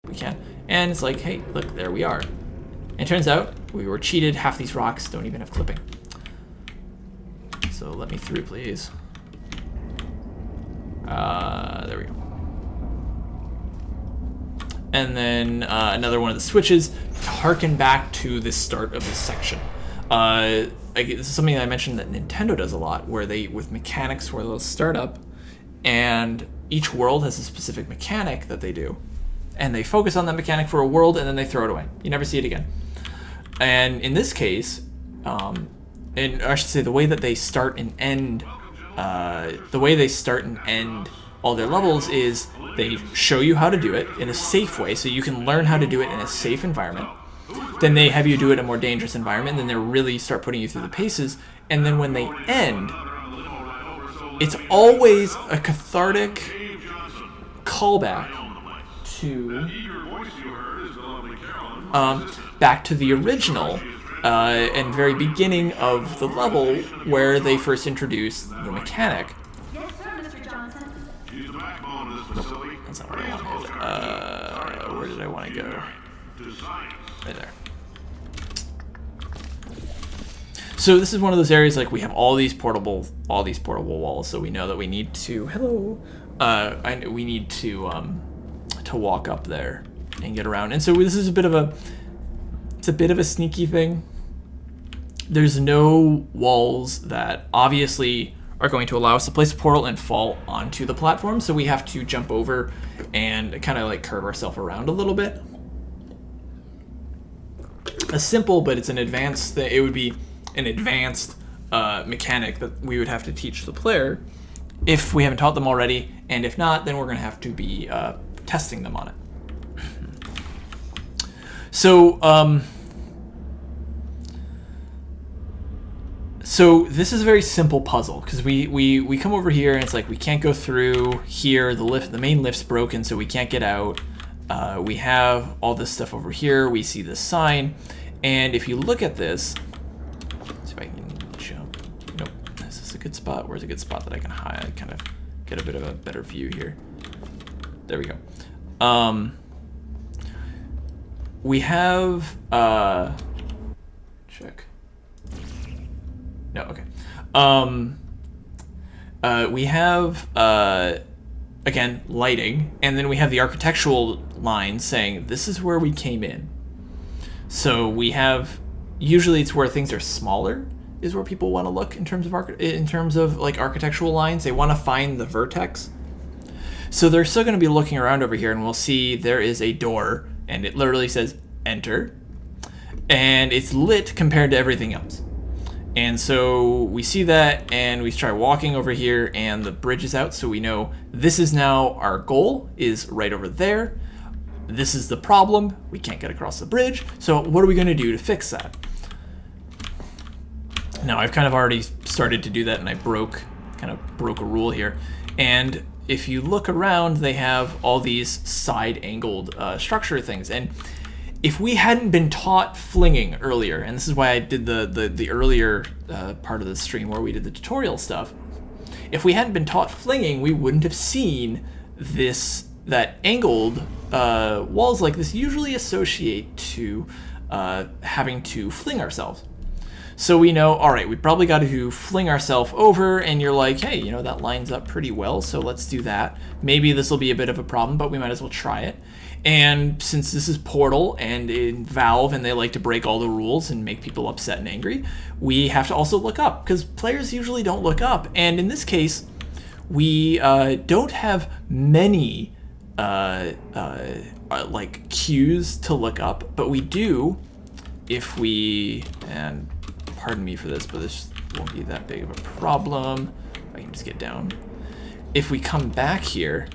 we can. And it's like, hey, look, there we are. And it turns out we were cheated. Half these rocks don't even have clipping. So let me through, please. There we go. And then another one of the switches to harken back to the start of this section. This is something that I mentioned that Nintendo does a lot, where they, with mechanics where they'll start up, and each world has a specific mechanic that they do. And they focus on that mechanic for a world, and then they throw it away. You never see it again. And in this case, and I should say the way that they start and end, all their levels is they show you how to do it in a safe way, so you can learn how to do it in a safe environment. Then they have you do it in a more dangerous environment, and then they really start putting you through the paces. And then when they end, it's always a cathartic callback to back to the original and very beginning of the level where they first introduced the mechanic. Yes, sir, Mr. Johnson. That's not what I wanted. Where did I want to go? Right there. So this is one of those areas, like, we have all these portable walls, so we know that we need to we need to walk up there and get around. And so this is a bit of a sneaky thing. There's no walls that obviously are going to allow us to place a portal and fall onto the platform, so we have to jump over and kind of like curve ourselves around a little bit. A simple, but it's an advanced thing. It would be an advanced mechanic that we would have to teach the player if we haven't taught them already, and if not, then we're going to have to be testing them on it. So this is a very simple puzzle, because we come over here and it's like we can't go through here. The main lift's broken, so we can't get out. We have all this stuff over here. We see this sign, and if you look at this, let's see if I can jump. Nope, is this a good spot? Where's a good spot that I can hide? Kind of get a bit of a better view here. There we go. We have check. No, okay. We have again, lighting, and then we have the architectural line saying this is where we came in. So we have, usually it's where things are smaller is where people want to look in terms of like architectural lines. They want to find the vertex. So they're still going to be looking around over here, and we'll see there is a door, and it literally says enter, and it's lit compared to everything else. And so we see that, and we try walking over here, and the bridge is out, so we know this is now our goal, is right over there. This is the problem. We can't get across the bridge, so what are we going to do to fix that? Now, I've kind of already started to do that, and I broke a rule here. And if you look around, they have all these side-angled structure things, and if we hadn't been taught flinging earlier, and this is why I did the earlier part of the stream where we did the tutorial stuff, if we hadn't been taught flinging, we wouldn't have seen that angled walls like this usually associate to having to fling ourselves. So we know, all right, we probably got to fling ourselves over, and you're like, hey, you know, that lines up pretty well, so let's do that. Maybe this will be a bit of a problem, but we might as well try it. And since this is Portal and in Valve, and they like to break all the rules and make people upset and angry, we have to also look up, because players usually don't look up. And in this case, we don't have many like cues to look up, but we do if we, and pardon me for this, but this won't be that big of a problem. I can just get down. If we come back here,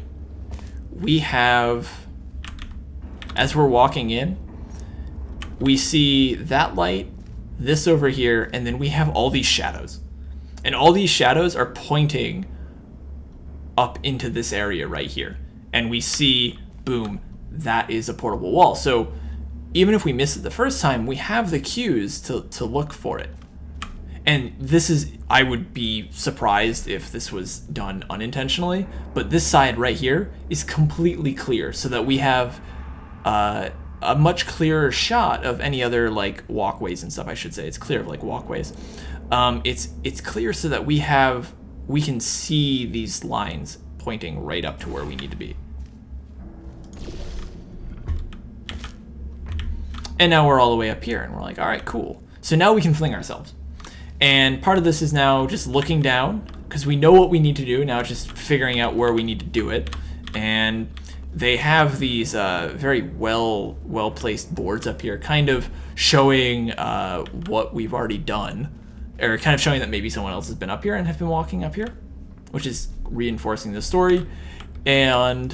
we have, as we're walking in, we see that light, this over here, and then we have all these shadows. And all these shadows are pointing up into this area right here. And we see, boom, that is a portable wall. So even if we miss it the first time, we have the cues to look for it. And this is, I would be surprised if this was done unintentionally, but this side right here is completely clear, so that we have a much clearer shot of any other like walkways and stuff. I should say it's clear of like walkways. It's clear so that we can see these lines pointing right up to where we need to be. And now we're all the way up here, and we're like, all right, cool. So now we can fling ourselves. And part of this is now just looking down, because we know what we need to do. Now it's just figuring out where we need to do it. And they have these very well-placed boards up here, kind of showing what we've already done, or kind of showing that maybe someone else has been up here and have been walking up here, which is reinforcing the story. And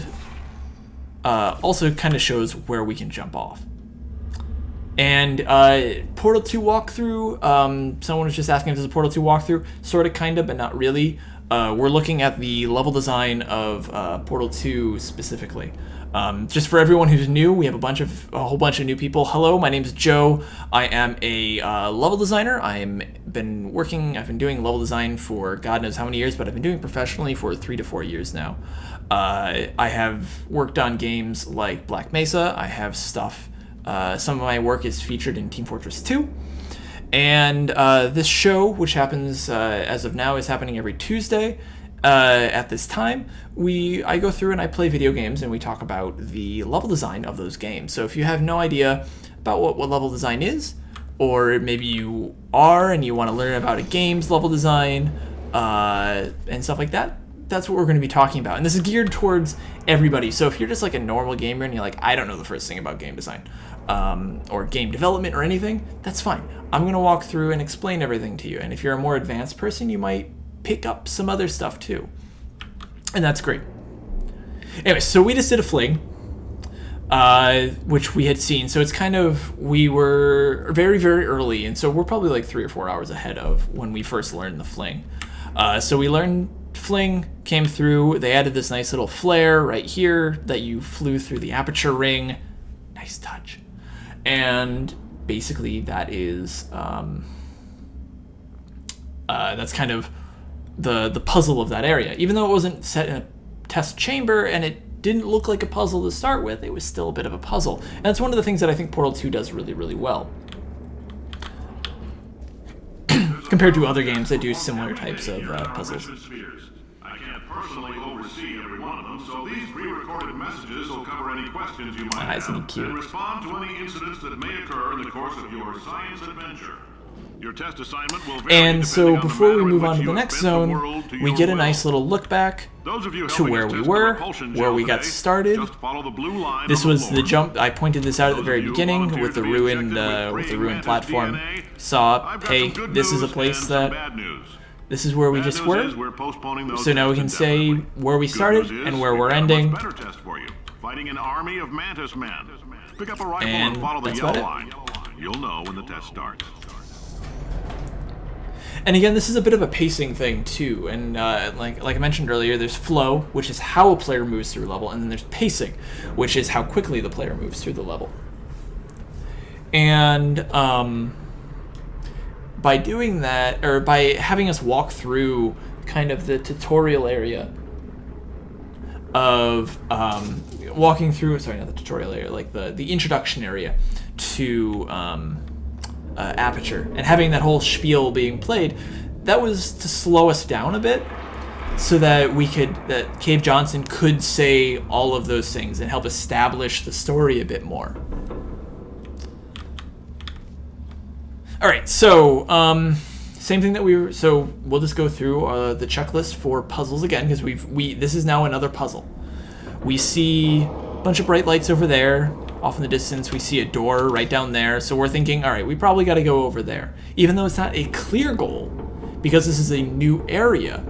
also kind of shows where we can jump off. And Portal 2 walkthrough, someone was just asking if there's a Portal 2 walkthrough, sort of, kind of, but not really. We're looking at the level design of Portal 2 specifically. Just for everyone who's new, we have a whole bunch of new people. Hello, my name's Joe. I am a level designer. I've been doing level design for God knows how many years, but I've been doing it professionally for 3 to 4 years now. I have worked on games like Black Mesa. I have stuff. Some of my work is featured in Team Fortress 2. And this show, which happens as of now, is happening every Tuesday at this time. I go through and I play video games, and we talk about the level design of those games. So if you have no idea about what level design is, or maybe you are and you want to learn about a game's level design and stuff like that, that's what we're going to be talking about. And this is geared towards everybody. So if you're just like a normal gamer and you're like, I don't know the first thing about game design or game development or anything, that's fine. I'm going to walk through and explain everything to you. And if you're a more advanced person, you might pick up some other stuff too. And that's great. Anyway, so we just did a fling, which we had seen. So it's kind of, we were very, very early. And so we're probably like 3 or 4 hours ahead of when we first learned the fling. So we learned fling, came through. They added this nice little flare right here that you flew through the aperture ring. Nice touch. And basically that is that's kind of the puzzle of that area. Even though it wasn't set in a test chamber and it didn't look like a puzzle to start with, it was still a bit of a puzzle. And that's one of the things that I think Portal 2 does really, really well, compared to other games that do similar types of puzzles. I can't personally oversee every one of them, so these pre-recorded messages will cover any questions you might have and respond to any incidents that may occur in the course of your science adventure. Your test assignment will vary. And so before we move on to the next zone, we get a nice little look back to where we were, where we got started. This was the jump. I pointed this out at the very beginning with the ruined platform. Saw, hey, this is a place that, this is where we just were. So now we can say where we started and where we're ending. Fighting an army of Mantis men. Pick up a rifle and follow the yellow line. You'll know when the test starts. And again, this is a bit of a pacing thing too. And like I mentioned earlier, there's flow, which is how a player moves through a level, and then there's pacing, which is how quickly the player moves through the level. And by doing that, or by having us walk through kind of the tutorial area of walking through, sorry, not the tutorial area, like the introduction area to Aperture, and having that whole spiel being played, that was to slow us down a bit so that that Cave Johnson could say all of those things and help establish the story a bit more. All right, so same thing that so we'll just go through the checklist for puzzles again, because this is now another puzzle. We see a bunch of bright lights over there. Off in the distance, we see a door right down there. So we're thinking, all right, we probably got to go over there. Even though it's not a clear goal, because this is a new area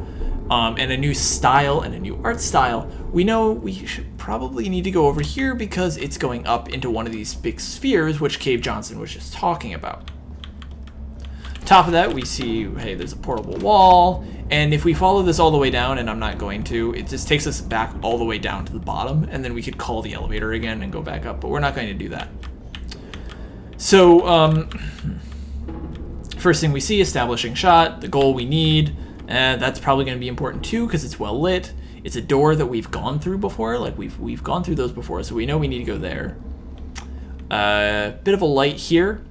and a new style and a new art style, we know we should probably need to go over here because it's going up into one of these big spheres, which Cave Johnson was just talking about. Top of that, we see, hey, there's a portable wall, and if we follow this all the way down, and I'm not going to, it just takes us back all the way down to the bottom, and then we could call the elevator again and go back up, but we're not going to do that. So, first thing we see, establishing shot, the goal we need, that's probably going to be important too, because it's well lit. It's a door that we've gone through before, like we've gone through those before, so we know we need to go there. Bit of a light here.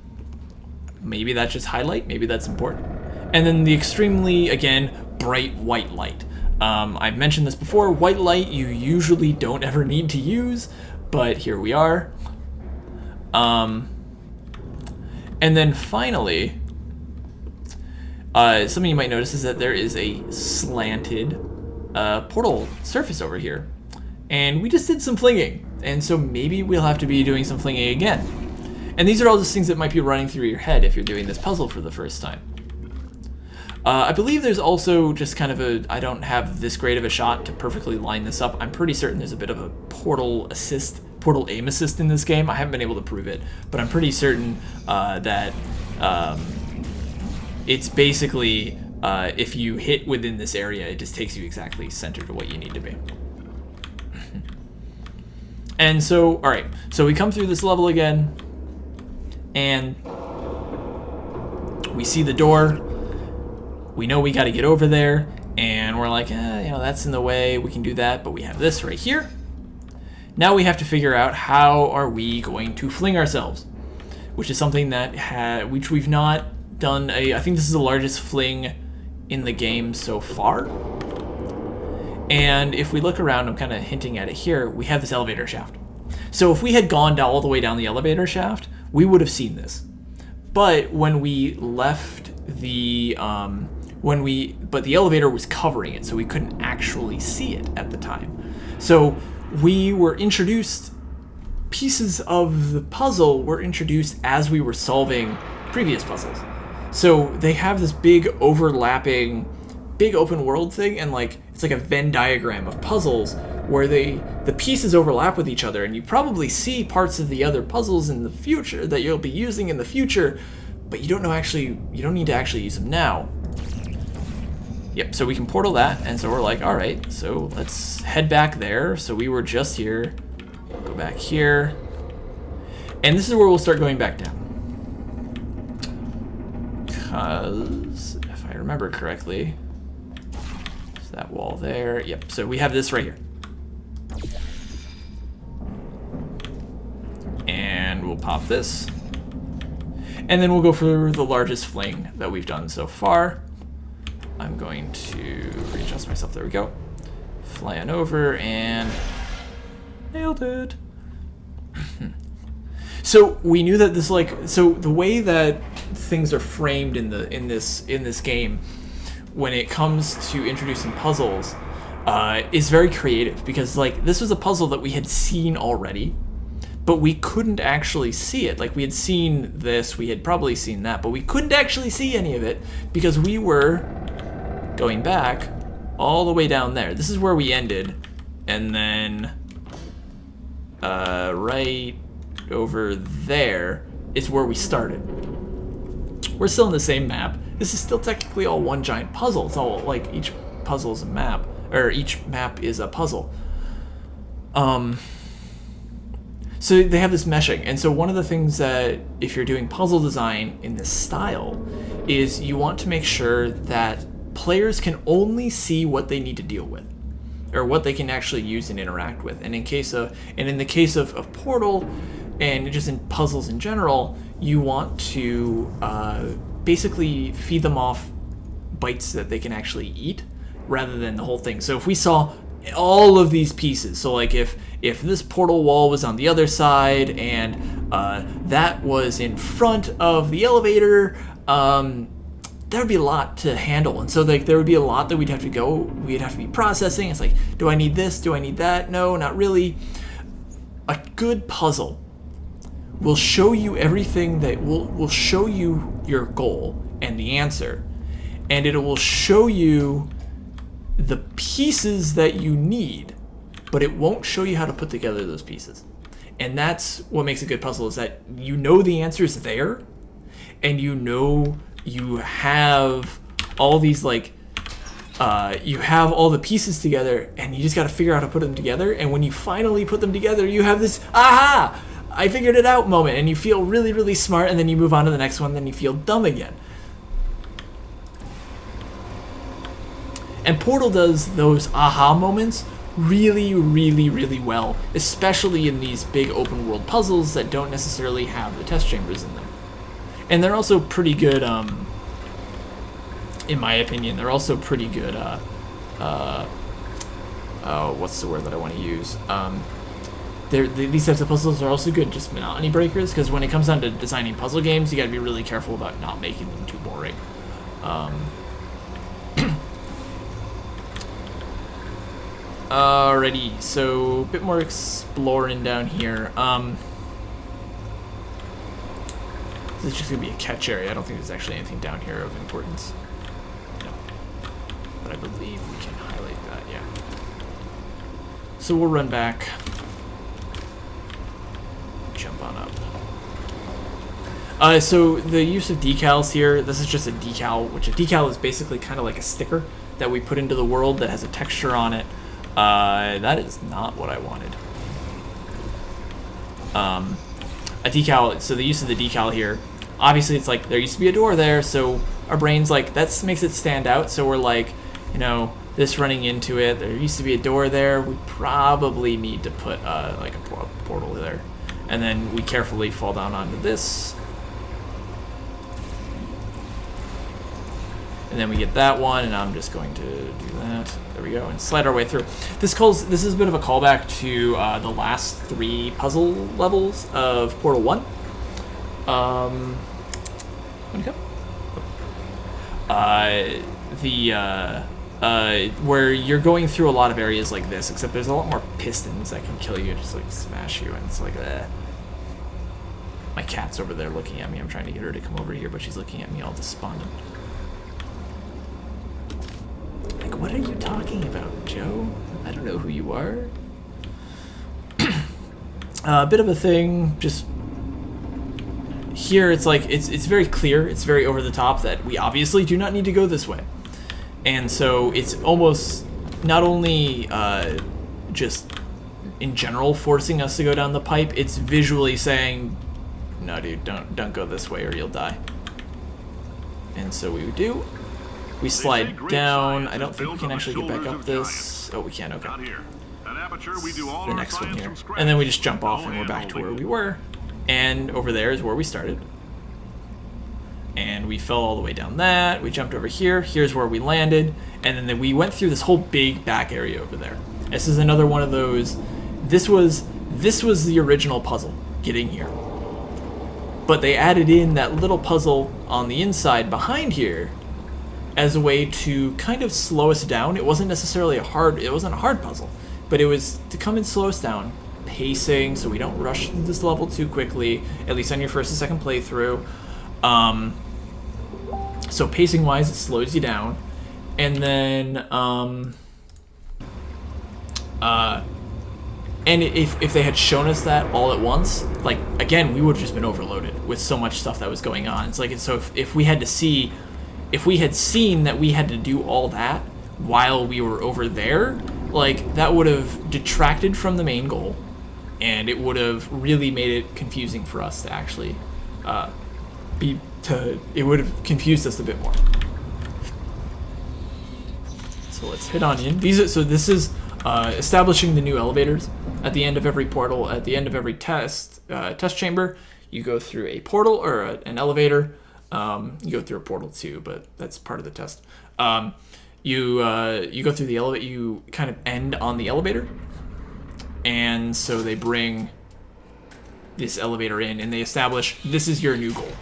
Maybe that's just highlight. Maybe that's important. And then the extremely, again, bright white light. I've mentioned this before. White light you usually don't ever need to use, but here we are. And then finally, something you might notice is that there is a slanted portal surface over here. And we just did some flinging. And so maybe we'll have to be doing some flinging again. And these are all just things that might be running through your head if you're doing this puzzle for the first time. I believe there's also just kind of a, I don't have this great of a shot to perfectly line this up. I'm pretty certain there's a bit of a portal aim assist in this game. I haven't been able to prove it, but I'm pretty certain that it's basically, if you hit within this area, it just takes you exactly center to what you need to be. And so, all right, so we come through this level again, and we see the door. We know we got to get over there, and we're like, that's in the way. We can do that, but we have this right here. Now we have to figure out how are we going to fling ourselves, which is something that which we've not done. I think this is the largest fling in the game so far. And if we look around, I'm kind of hinting at it here, we have this elevator shaft. So if we had gone down all the way down the elevator shaft, we would have seen this. But when we left the, but the elevator was covering it, so we couldn't actually see it at the time. So we were introduced, pieces of the puzzle were introduced as we were solving previous puzzles. So they have this big overlapping, big open world thing, and like it's like a Venn diagram of puzzles where the pieces overlap with each other, and you probably see parts of the other puzzles in the future that you'll be using in the future, but you don't need to actually use them now. Yep, so we can portal that, and so we're like, all right, so let's head back there. So we were just here, go back here, and this is where we'll start going back down. Because if I remember correctly, is that wall there? Yep, so we have this right here. And we'll pop this. And then we'll go for the largest fling that we've done so far. I'm going to readjust myself. There we go. Fly on over and nailed it. So we knew that this, so the way that things are framed in this game when it comes to introducing puzzles is very creative, because this was a puzzle that we had seen already, but we couldn't actually see it. Like, we had seen this, we had probably seen that, but we couldn't actually see any of it because we were going back all the way down there. This is where we ended, and then right over there is where we started. We're still in the same map. This is still technically all one giant puzzle. It's all like each puzzle is a map, or each map is a puzzle. So they have this meshing, and so one of the things that, if you're doing puzzle design in this style, is you want to make sure that players can only see what they need to deal with, or what they can actually use and interact with. And in the case of Portal, and just in puzzles in general, you want to basically feed them off bites that they can actually eat, rather than the whole thing. So if we saw all of these pieces, so like if this portal wall was on the other side and that was in front of the elevator, there would be a lot to handle, and so there would be a lot that we'd have to be processing. It's like, do I need this? Do I need that? No, not really. A good puzzle will show you everything that will show you your goal and the answer, and it will show you the pieces that you need, but it won't show you how to put together those pieces. And that's what makes a good puzzle, is that you know the answer is there, and you know you have all these you have all the pieces together, and you just got to figure out how to put them together. And when you finally put them together, you have this aha, I figured it out moment, and you feel really, really smart, and then you move on to the next one, then you feel dumb again. And Portal does those aha moments really, really, really well, especially in these big open world puzzles that don't necessarily have the test chambers in there. And they're also pretty good, in my opinion, they're also pretty good, what's the word that I want to use? These types of puzzles are also good, just monotony breakers, because when it comes down to designing puzzle games, you gotta be really careful about not making them too boring. Alrighty, so a bit more exploring down here. This is just gonna be a catch area. I don't think there's actually anything down here of importance. No. But I believe we can highlight that, yeah. So we'll run back. Jump on up. So the use of decals here, this is just a decal, which a decal is basically kind of like a sticker that we put into the world that has a texture on it. That is not what I wanted. A decal, so the use of the decal here, obviously it's like there used to be a door there, so our brain's like, that makes it stand out, so we're like, you know, this running into it, there used to be a door there, we probably need to put like a portal there. And then we carefully fall down onto this. And then we get that one, and I'm just going to do that. There we go, and slide our way through. This is a bit of a callback to the last 3 puzzle levels of Portal 1. Where you're going through a lot of areas like this, except there's a lot more pistons that can kill you, just like smash you, and it's like, My cat's over there looking at me. I'm trying to get her to come over here, but she's looking at me all despondent. Like, what are you talking about, Joe? I don't know who you are. A bit of a thing, just here it's like, it's very clear, it's very over the top that we obviously do not need to go this way. And so it's almost not only just in general forcing us to go down the pipe, it's visually saying, no dude, don't go this way or you'll die. And so we do. We slide down. I don't think we can actually get back up this. Oh, we can, okay. The next one here. And then we just jump off and we're back to where we were. And over there is where we started. And we fell all the way down that. We jumped over here. Here's where we landed. And then we went through this whole big back area over there. This is another one of those. This was the original puzzle, getting here. But they added in that little puzzle on the inside behind here as a way to kind of slow us down. It wasn't necessarily a hard puzzle, but it was to come and slow us down, pacing, so we don't rush through this level too quickly, at least on your first and second playthrough. So pacing wise, it slows you down. And then, and if they had shown us that all at once, like, again, we would have just been overloaded with so much stuff that was going on. It's like, so if we had seen that we had to do all that while we were over there, like, that would have detracted from the main goal, and it would have really made it confusing for us to actually it would have confused us a bit more. So let's hit on in. This is establishing the new elevators. At the end of every portal, at the end of every test chamber, you go through a portal or an elevator. You go through a portal too, but that's part of the test. You go through the elevator. You kind of end on the elevator, and so they bring this elevator in, and they establish this is your new goal.